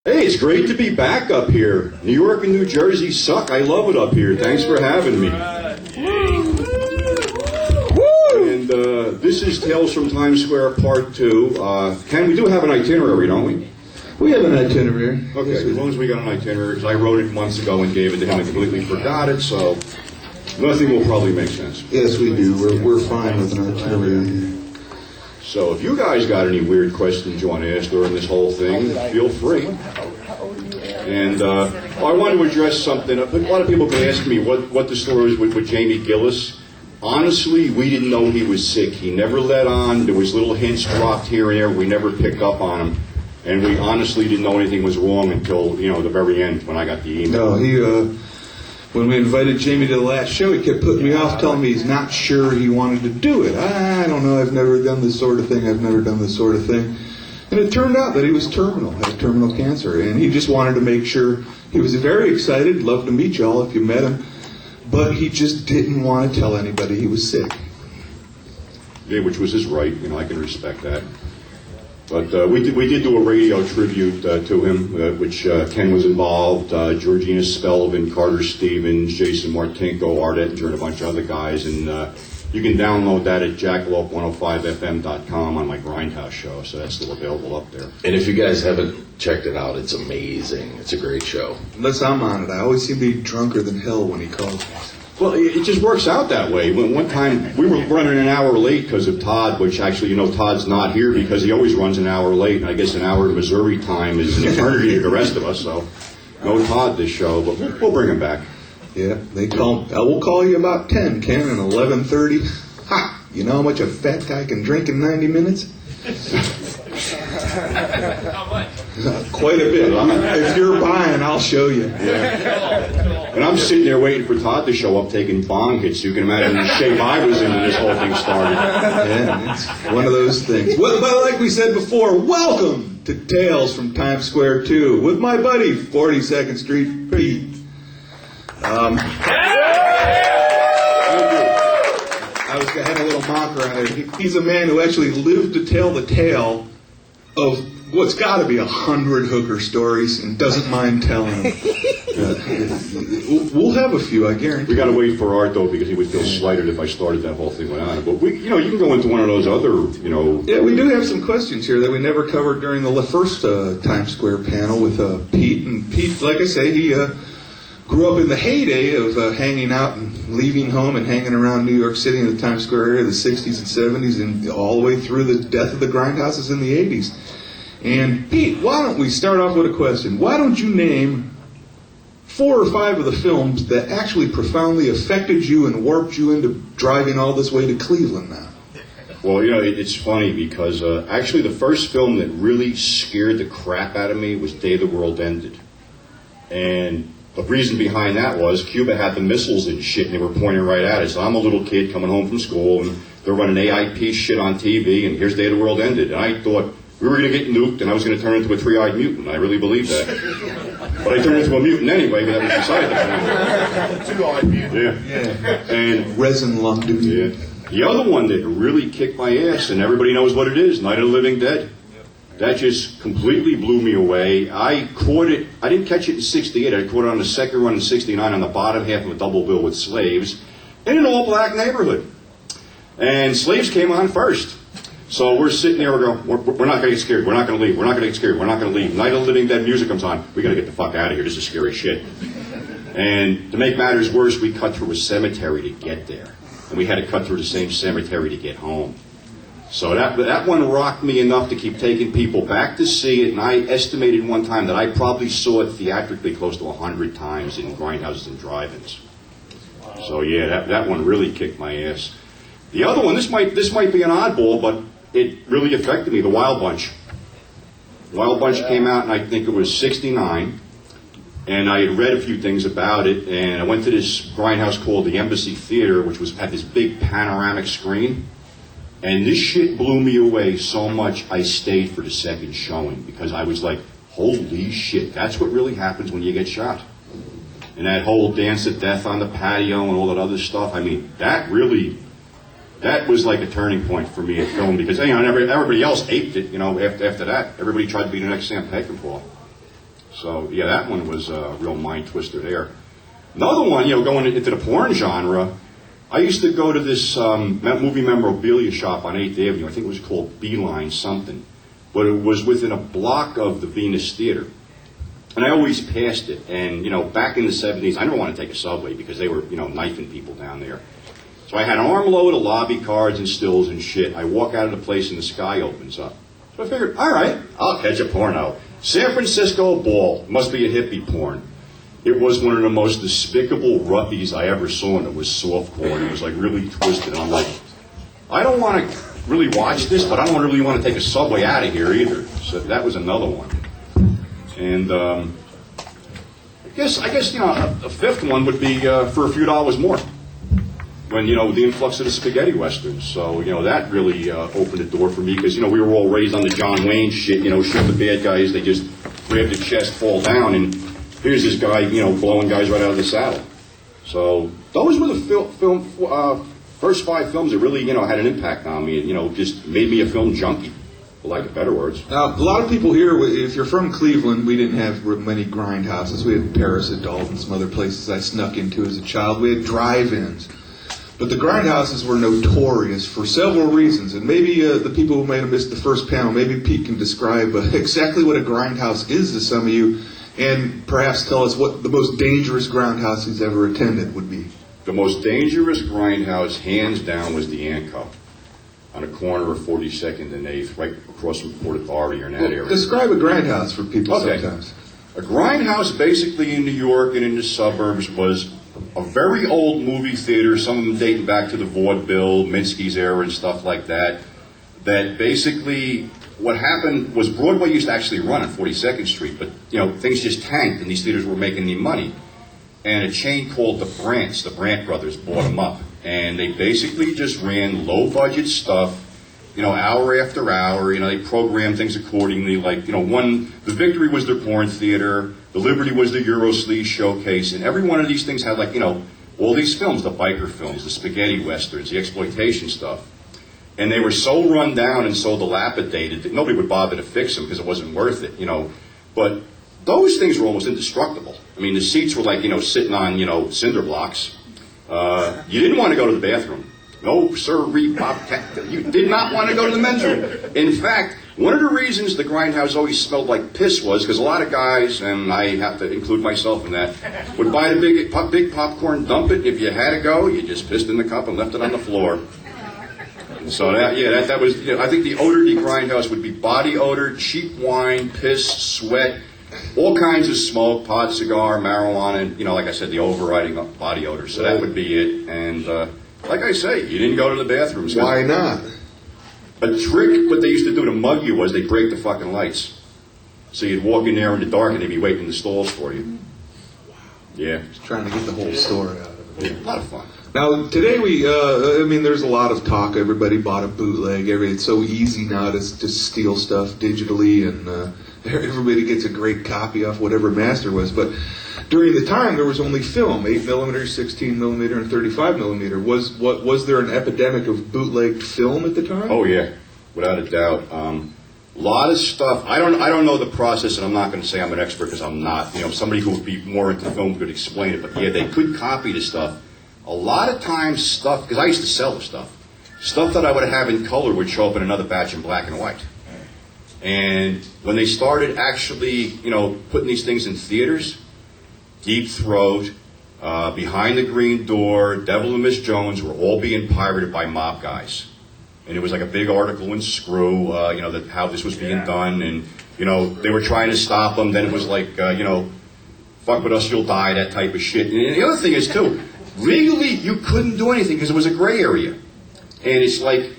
Hey, it's great to be back up here. New York and New Jersey suck. I love it up here. Thanks for having me. And this is Tales from Times Square Part 2. Ken, we do have an itinerary, don't we? We have an itinerary. Okay, as long as we got an itinerary, because I wrote it months ago and gave it to him and completely forgot it, so nothing will probably make sense. Yes, we do. We're fine with an itinerary. So if you guys got any weird questions you want to ask during this whole thing, feel free. And I want to address something. A lot of people have been asking me what the story is with Jamie Gillis. Honestly, we didn't know he was sick. He never let on. There was little hints dropped here and there. We never picked up on him. And we honestly didn't know anything was wrong until, the very end when I got the email. No, when we invited Jamie to the last show, he kept putting me off, telling me he's not sure he wanted to do it. I don't know, I've never done this sort of thing. And it turned out that he was terminal, had terminal cancer. And he just wanted to make sure. He was very excited, loved to meet y'all if you met him. But he just didn't want to tell anybody he was sick. Yeah, which was his right. I can respect that. But we did do a radio tribute to him, which Ken was involved, Georgina Spelvin, Carter Stevens, Jason Martinko, Art Ettinger, and a bunch of other guys. And you can download that at jackalope105fm.com on my Grindhouse show, so that's still available up there. And if you guys haven't checked it out, it's amazing. It's a great show. Unless I'm on it, I always seem to be drunker than hell when he calls me. Well, it just works out that way. One time, we were running an hour late because of Todd, which actually, Todd's not here because he always runs an hour late, and I guess an hour in Missouri time is an eternity to the rest of us, so no Todd this show, but we'll bring him back. Yeah, we'll call you about 10, Ken, and 11:30. Ha! You know how much a fat guy can drink in 90 minutes? How much? Quite a bit. If you're buying, I'll show you. Yeah. And I'm sitting there waiting for Todd to show up taking bong hits. You can imagine the shape I was in when this whole thing started. Yeah, it's one of those things. Well, but like we said before, welcome to Tales from Times Square 2 with my buddy, 42nd Street Pete. I had a little mock around there. He's a man who actually lived to tell the tale of what's got to be 100 hooker stories and doesn't mind telling them. We'll have a few, I guarantee. We got to wait for Art, though, because he would feel slighted if I started that whole thing without him. But, you can go into one of those other, Yeah, we do have some questions here that we never covered during the first Times Square panel with Pete. And Pete, like I say, he grew up in the heyday of hanging out and leaving home and hanging around New York City in the Times Square area, the 60s and 70s, and all the way through the death of the grindhouses in the 80s. And Pete, why don't we start off with a question? Why don't you name 4 or 5 of the films that actually profoundly affected you and warped you into driving all this way to Cleveland now? Well, it's funny because actually the first film that really scared the crap out of me was Day the World Ended. And the reason behind that was Cuba had the missiles and shit, and they were pointing right at us. So I'm a little kid coming home from school, and they're running AIP shit on TV, and here's Day the World Ended. And I thought we were going to get nuked, and I was going to turn into a 3-eyed mutant. I really believed that. But I turned into a mutant anyway, but that was beside the point. 2-eyed mutant. Yeah. And Resin lung duty. Yeah. The other one that really kicked my ass, and everybody knows what it is, Night of the Living Dead. That just completely blew me away. I caught it, I didn't catch it in 68, I caught it on the second run in 69 on the bottom half of a double bill with Slaves in an all-black neighborhood. And Slaves came on first. So we're sitting there, we're not going to get scared, we're not going to leave, we're not going to get scared, we're not going to leave. Night of the Living Dead music comes on, we got to get the fuck out of here, this is scary shit. And to make matters worse, we cut through a cemetery to get there. And we had to cut through the same cemetery to get home. So that one rocked me enough to keep taking people back to see it, and I estimated one time that I probably saw it theatrically close to 100 times in grindhouses and drive-ins. So yeah, that one really kicked my ass. The other one, this might be an oddball, but it really affected me, The Wild Bunch. Wild Bunch came out, and I think it was 69, and I had read a few things about it, and I went to this grindhouse called the Embassy Theater, which had this big panoramic screen. And this shit blew me away so much I stayed for the second showing because I was like, holy shit, that's what really happens when you get shot. And that whole dance of death on the patio and all that other stuff, I mean, that was like a turning point for me at film because everybody else aped it, after that. Everybody tried to be the next Sam Peckinpah. So yeah, that one was a real mind twister there. Another one, going into the porn genre, I used to go to this movie memorabilia shop on 8th Avenue. I think it was called Beeline something. But it was within a block of the Venus Theater. And I always passed it. And, back in the 70s, I never wanted to take a subway because they were, knifing people down there. So I had an armload of lobby cards and stills and shit. I walk out of the place and the sky opens up. So I figured, all right, I'll catch a porno. San Francisco Ball. Must be a hippie porn. It was one of the most despicable ruffies I ever saw, and it was softcore, and it was like really twisted. And I'm like, I don't want to really watch this, but I don't really want to take a subway out of here either. So that was another one. And I guess a fifth one would be for a few dollars more. When the influx of the spaghetti westerns, so that really opened the door for me because we were all raised on the John Wayne shit. Shoot the bad guys, they just grab the chest, fall down, and here's this guy blowing guys right out of the saddle. So those were the first 5 films that really had an impact on me and just made me a film junkie, for lack of better words. Now, a lot of people here, if you're from Cleveland, we didn't have many grindhouses. We had Paris Adult and some other places I snuck into as a child. We had drive-ins. But the grindhouses were notorious for several reasons, and maybe the people who might have missed the first panel, maybe Pete can describe exactly what a grindhouse is to some of you, and perhaps tell us what the most dangerous grindhouse he's ever attended would be. The most dangerous grindhouse, hands down, was the Anco on the corner of 42nd and 8th, right across from Port Authority or in that area. Describe a grindhouse for people sometimes. A grindhouse, basically in New York and in the suburbs, was a very old movie theater, some of them dating back to the vaudeville, Minsky's era and stuff like that, that basically what happened was Broadway used to actually run on 42nd Street, but things just tanked and these theaters were making any money. And a chain called the Brandt brothers bought them up. And they basically just ran low-budget stuff, hour after hour. They programmed things accordingly. Like, the Victory was their porn theater. The Liberty was the Eurosleaze showcase. And every one of these things had, all these films, the biker films, the spaghetti westerns, the exploitation stuff. And they were so run down and so dilapidated that nobody would bother to fix them because it wasn't worth it, But those things were almost indestructible. I mean, the seats were like, sitting on, cinder blocks. You didn't want to go to the bathroom. No, sirree, Bobcat. You did not want to go to the men's room. In fact, one of the reasons the grindhouse always smelled like piss was because a lot of guys, and I have to include myself in that, would buy the big popcorn, dump it. If you had to go, you just pissed in the cup and left it on the floor. And so that was. I think the odor of the grindhouse would be body odor, cheap wine, piss, sweat, all kinds of smoke, pot, cigar, marijuana, and like I said, the overriding body odor. So that would be it. And like I say, you didn't go to the bathrooms. Why not? A trick, what they used to do to mug you was they'd break the fucking lights. So you'd walk in there in the dark and they'd be waiting in the stalls for you. Yeah. Just trying to get the whole story out of it. Yeah, a lot of fun. Now, today there's a lot of talk. Everybody bought a bootleg. It's so easy now to just steal stuff digitally, and everybody gets a great copy off whatever master was. But during the time, there was only film, 8mm, 16mm, and 35mm. Was there an epidemic of bootlegged film at the time? Oh yeah, without a doubt. A lot of stuff. I don't know the process, and I'm not going to say I'm an expert because I'm not. Somebody who would be more into film could explain it. But yeah, they could copy the stuff. A lot of times, stuff, because I used to sell the stuff that I would have in color would show up in another batch in black and white. And when they started actually, putting these things in theaters, Deep Throat, Behind the Green Door, Devil and Miss Jones were all being pirated by mob guys. And it was like a big article in Screw, that how this was being done. And, they were trying to stop them. Then it was like, fuck with us, you'll die, that type of shit. And the other thing is, too, legally, you couldn't do anything because it was a gray area. And it's like,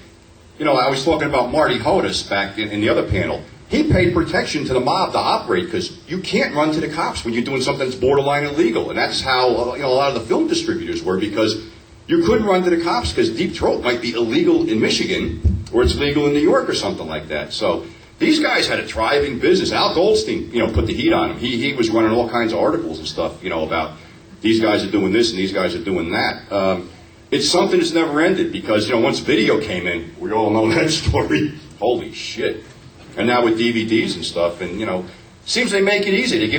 I was talking about Marty Hodis back in the other panel. He paid protection to the mob to operate because you can't run to the cops when you're doing something that's borderline illegal. And that's how a lot of the film distributors were, because you couldn't run to the cops because Deep Throat might be illegal in Michigan or it's legal in New York or something like that. So these guys had a thriving business. Al Goldstein, put the heat on him. He was running all kinds of articles and stuff, about these guys are doing this and these guys are doing that. It's something that's never ended because, once video came in, we all know that story. Holy shit. And now with DVDs and stuff, and, seems they make it easy. They give